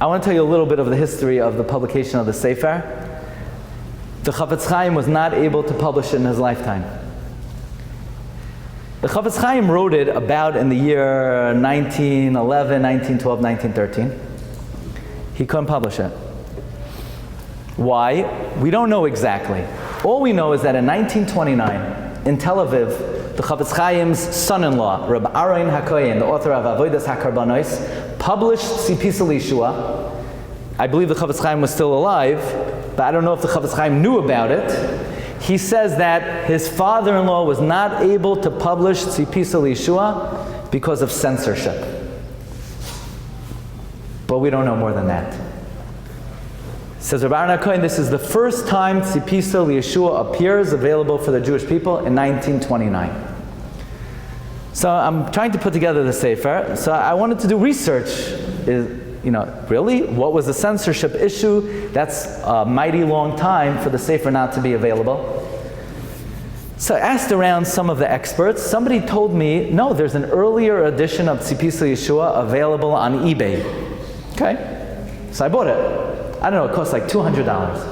I want to tell you a little bit of the history of the publication of the Sefer. The Chafetz Chaim was not able to publish it in his lifetime. The Chafetz Chaim wrote it about in the year 1911, 1912, 1913. He couldn't publish it. Why? We don't know exactly. All we know is that in 1929, in Tel Aviv, the Chafetz Chaim's son-in-law, Rabbi Aaron HaKohen, the author of Avodas HaKarbanos, published Tzipisa Lishua. I believe the Chafetz Chaim was still alive, but I don't know if the Chafetz Chaim knew about it. He says that his father-in-law was not able to publish Tzipisa Lishua because of censorship. But we don't know more than that. Says Rabbi Aaron HaKohen, this is the first time Tzipisa Lishua appears available for the Jewish people in 1929. So I'm trying to put together the Sefer. So I wanted to do research. Really? What was the censorship issue? That's a mighty long time for the Sefer not to be available. So I asked around some of the experts. Somebody told me, no, there's an earlier edition of Tzipisa Yeshua available on eBay. Okay. So I bought it. I don't know, it cost like $200.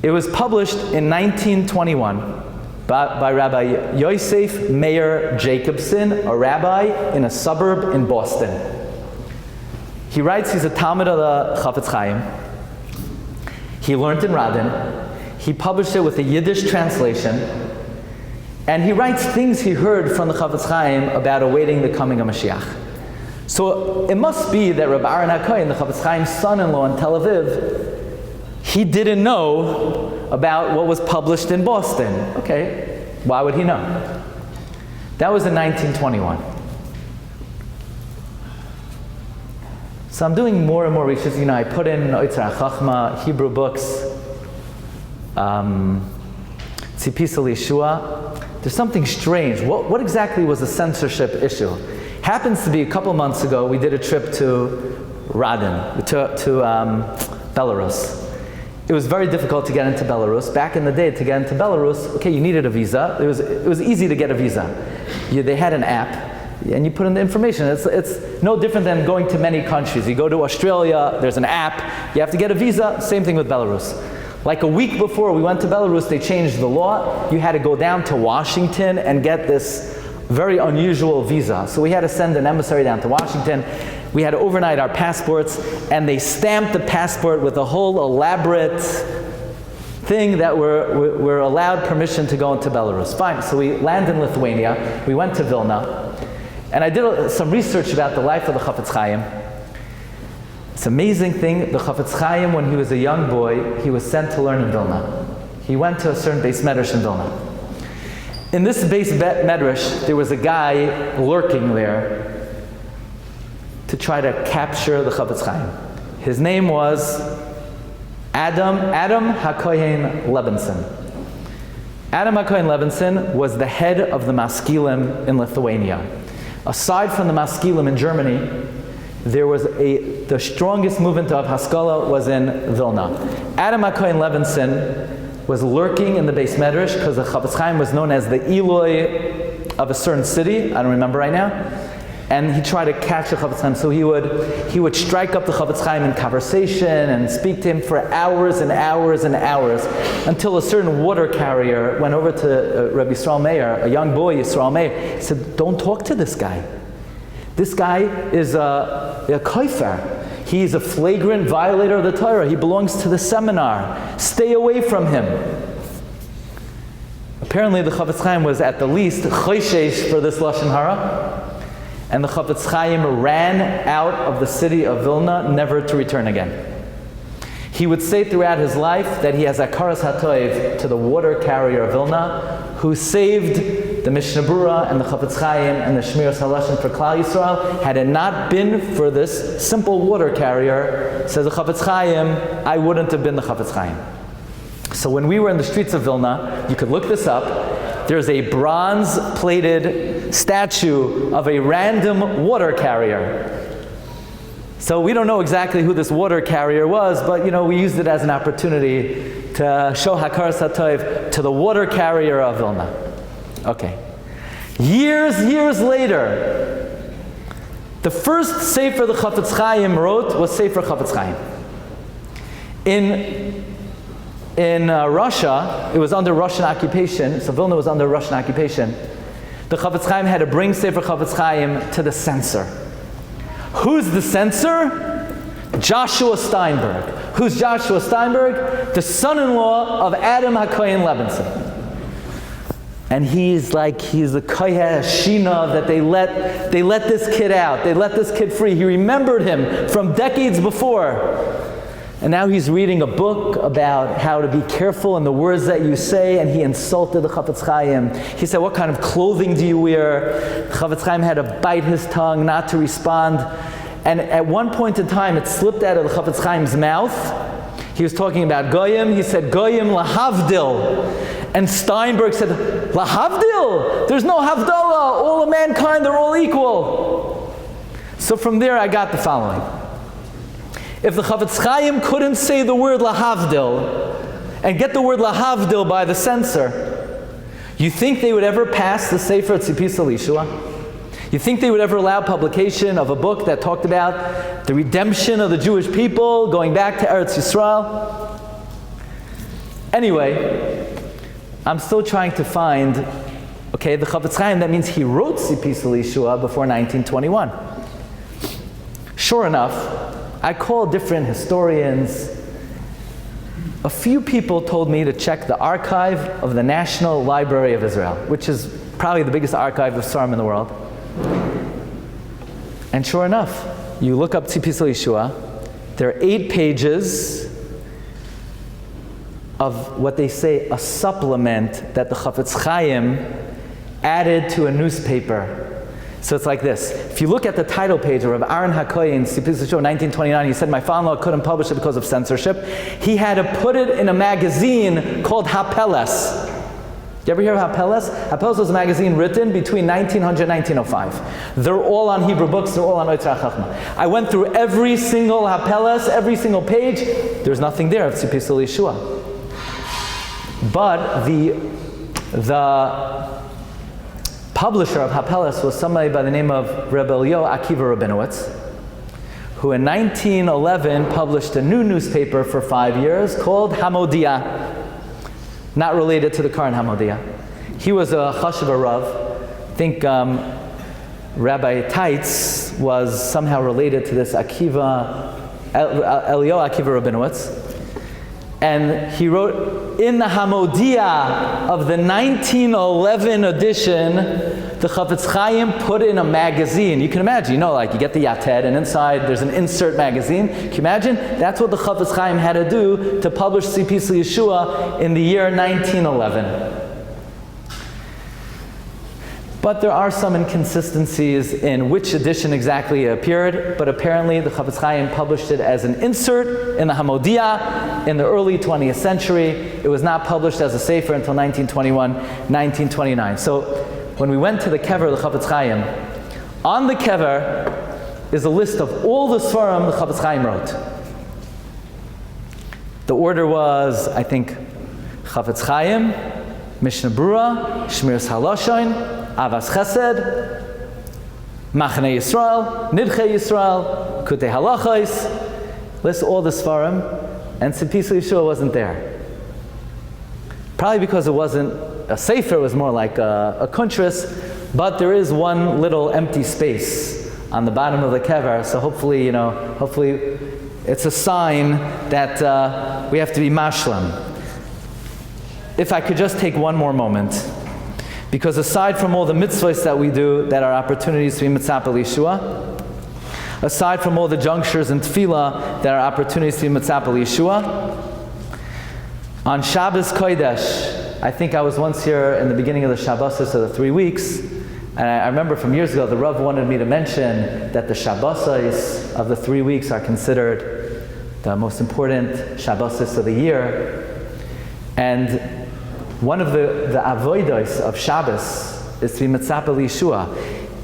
It was published in 1921 by Rabbi Yosef Meir Jacobson, a rabbi in a suburb in Boston. He writes he's a Talmud of the Chafetz Chaim. He learned in Radin. He published it with a Yiddish translation. And he writes things he heard from the Chafetz Chaim about awaiting the coming of Mashiach. So it must be that Rabbi Aaron HaKohen, the Chafetz Chaim's son-in-law in Tel Aviv, he didn't know about what was published in Boston. Okay, why would he know? That was in 1921. So I'm doing more and more research. I put in Oitzar Chachma, Hebrew books, Tzipisa Lishua. There's something strange. What exactly was the censorship issue? Happens to be a couple months ago, we did a trip to Radin, to Belarus. It was very difficult to get into Belarus. Back in the day, to get into Belarus, okay, you needed a visa. It was easy to get a visa. They had an app. And you put in the information. It's no different than going to many countries. You go to Australia, there's an app, you have to get a visa, same thing with Belarus. Like a week before we went to Belarus, they changed the law. You had to go down to Washington and get this very unusual visa. So we had to send an emissary down to Washington. We had to overnight our passports, and they stamped the passport with a whole elaborate thing that we're allowed permission to go into Belarus. Fine, so we landed in Lithuania, we went to Vilna, and I did some research about the life of the Chafetz Chaim. It's an amazing thing. The Chafetz Chaim, when he was a young boy, he was sent to learn in Vilna. He went to a certain Beis Medrash in Vilna. In this Beis Medrash, there was a guy lurking there to try to capture the Chafetz Chaim. His name was Adam HaKohen Levinson. Adam HaKohen Levinson was the head of the Maskilim in Lithuania. Aside from the Maskilim in Germany, there was the strongest movement of Haskalah was in Vilna. Adam HaKohen Levinson was lurking in the Beis Medrash because the Chafetz Chaim was known as the Eloi of a certain city, I don't remember right now, and he tried to catch the Chafetz Chaim. So he would strike up the Chafetz Chaim in conversation and speak to him for hours and hours and hours, until a certain water carrier went over to Rabbi Yisrael Meir, a young boy, Yisrael Meir. He said, don't talk to this guy. This guy is a kofer. He's a flagrant violator of the Torah. He belongs to the seminar. Stay away from him. Apparently the Chafetz Chaim was at the least choishesh for this Lashon Hara. And the Chafetz Chaim ran out of the city of Vilna, never to return again. He would say throughout his life that he has akaras hatoiv to the water carrier of Vilna, who saved the Mishnah Berurah and the Chafetz Chaim and the Shmiras HaLashon for Klal Yisrael. Had it not been for this simple water carrier, says the Chafetz Chaim, I wouldn't have been the Chafetz Chaim. So when we were in the streets of Vilna, you could look this up, there's a bronze-plated statue of a random water carrier. So we don't know exactly who this water carrier was, but we used it as an opportunity to show hakaras hatov to the water carrier of Vilna. Okay. Years later, The first Sefer the Chafetz Chaim wrote was Sefer Chafetz Chaim. In Russia, it was under Russian occupation, so Vilna was under Russian occupation. The Chafetz Chaim had to bring Sefer Chafetz Chaim to the censor. Who's the censor? Joshua Steinberg. Who's Joshua Steinberg? The son-in-law of Adam HaKohen Levinson. And he's the Koyah Shina that they let this kid out. They let this kid free. He remembered him from decades before. And now he's reading a book about how to be careful in the words that you say, and he insulted the Chafetz Chaim. He said, what kind of clothing do you wear? The Chafetz Chaim had to bite his tongue not to respond. And at one point in time, it slipped out of the Chafetz Chaim's mouth. He was talking about Goyim. He said, Goyim lahavdil. And Steinberg said, lahavdil? There's no havdalah. All of mankind, they're all equal. So from there, I got the following. If the Chafetz Chaim couldn't say the word lahavdil and get the word lahavdil by the censor, you think they would ever pass the Sefer Tzipisa Lishua? You think they would ever allow publication of a book that talked about the redemption of the Jewish people going back to Eretz Yisrael? Anyway, I'm still trying to find, the Chafetz Chaim, that means he wrote Tzipisa Lishua before 1921. Sure enough, I called different historians. A few people told me to check the archive of the National Library of Israel, which is probably the biggest archive of Sharpens in the world. And sure enough, you look up Tzipisa Lishua, there are 8 pages of what they say a supplement that the Chafetz Chaim added to a newspaper. So it's like this. If you look at the title page of Rabbi Aaron HaKohen, Tzipisa Lishua, 1929, he said, my father-in-law couldn't publish it because of censorship. He had to put it in a magazine called Hapeles. You ever hear of Hapeles? Hapeles was a magazine written between 1900 and 1905. They're all on Hebrew books, they're all on Otzar Chachma. I went through every single Hapeles, every single page. There's nothing there of Tzipisa Lishua. But the publisher of Hapeles was somebody by the name of Rabbi Yehuda HaNasi, who in 1911 published a new newspaper for 5 years called Hamodia, not related to the current Hamodia. He was a Chashuv Rav. I think Rabbi Teitz was somehow related to this Eliyahu Akiva Rabinowitz. And he wrote in the Hamodia of the 1911 edition, the Chafetz Chaim put in a magazine. You can imagine, you get the Yated, and inside there's an insert magazine. Can you imagine? That's what the Chafetz Chaim had to do to publish Tzipisa Lishua in the year 1911. But there are some inconsistencies in which edition exactly it appeared, but apparently the Chafetz Chaim published it as an insert in the Hamodia in the early 20th century. It was not published as a Sefer until 1921, 1929. So when we went to the Kever of the Chafetz Chaim, on the Kever is a list of all the Svarim the Chafetz Chaim wrote. The order was, I think, Chafetz Chaim, Mishnah Brura, Shmiras Haloshain, Avas Chesed, Machane Yisrael, Nidche Yisrael, Kutei Halachos, list all the Svarim, and Tzipisa Lishua wasn't there. Probably because it wasn't a Sefer, it was more like a kuntris, but there is one little empty space on the bottom of the kever, so hopefully it's a sign that we have to be mashlam. If I could just take one more moment. Because aside from all the mitzvahs that we do that are opportunities to be mitzapah Yeshua, aside from all the junctures in tefillah that are opportunities to be mitzapah Yeshua, on Shabbos Kodesh, I think I was once here in the beginning of the Shabbosos of the 3 weeks, and I remember from years ago the Rav wanted me to mention that the Shabbosos of the 3 weeks are considered the most important Shabbosos of the year, and one of the avodos of Shabbos is to be mitzapah Yeshua.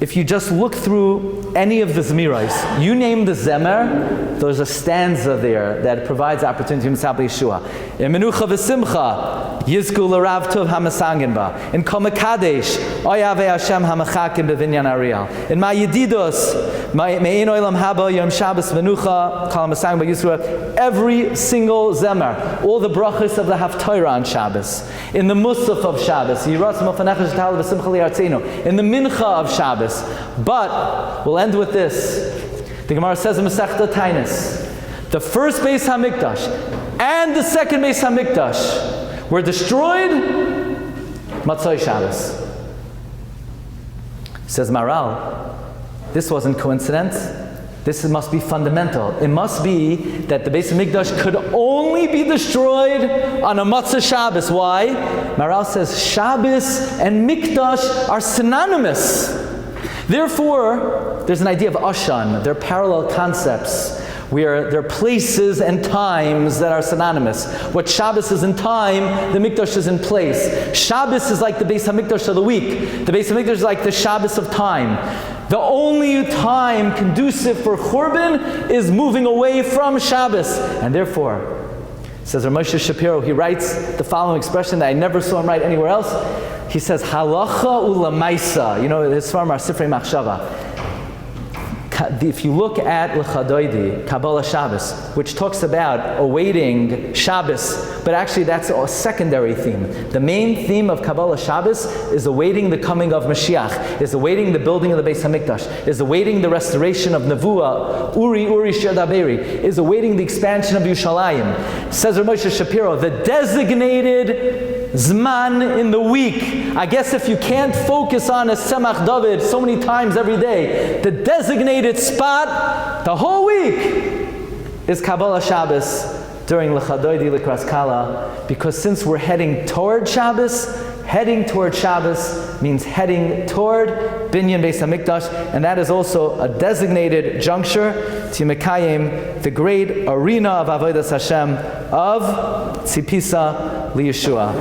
If you just look through any of the Zmiros. You name the Zemer, there's a stanza there that provides opportunity to Misabli Yeshua. In Menucha V'Simcha, Yizku L'Rav Tov HaMasangin Ba. In Kol Mekadesh, Oyave Hashem HaMachakim B'Vinyan Ariel. In Ma Yedidos, Me'in Oilam Haba, Yom Shabbos Menucha, Kol HaMasangin Ba Yisrael. Every single Zemer, all the brachas of the Haftorah on Shabbos. In the Musaf of Shabbos, Yiras Mofanechah Sh'tal V'Simcha Li'Artzinu. In the Mincha of Shabbos. But we'll end with this. The Gemara says in Masechta Tainis, the first Beis HaMikdash and the second Beis HaMikdash were destroyed Matzoi Shabbos. Says Maral, this wasn't coincidence. This must be fundamental. It must be that the Beis HaMikdash could only be destroyed on a Matzah Shabbos. Why? Maral says Shabbos and Mikdash are synonymous. Therefore, there's an idea of Ashan. They're parallel concepts where there are places and times that are synonymous. What Shabbos is in time, the Mikdash is in place. Shabbos is like the Beis HaMikdash of the week. The Beis HaMikdash is like the Shabbos of time. The only time conducive for Churban is moving away from Shabbos. And therefore, says Rav Moshe Shapiro, he writes the following expression that I never saw him write anywhere else. He says, halacha ulamaisa. You know, his farm are Sifrei Machshava. If you look at L'chadoidi, Kabbalah Shabbos, which talks about awaiting Shabbos, but actually that's a secondary theme. The main theme of Kabbalah Shabbos is awaiting the coming of Mashiach, is awaiting the building of the Beis HaMikdash, is awaiting the restoration of Nevuah, Uri Shir Daberi, is awaiting the expansion of Yerushalayim. Says Rav Moshe Shapiro, the designated Zman in the week. I guess if you can't focus on a Semach David so many times every day, the designated spot the whole week is Kabbalah Shabbos during L'chadoidi L'kras Kala, because since we're heading toward Shabbos means heading toward Binyan Beis HaMikdash, and that is also a designated juncture to Mekayim, the great arena of Avodas Hashem of Tzipisa Li Yeshua.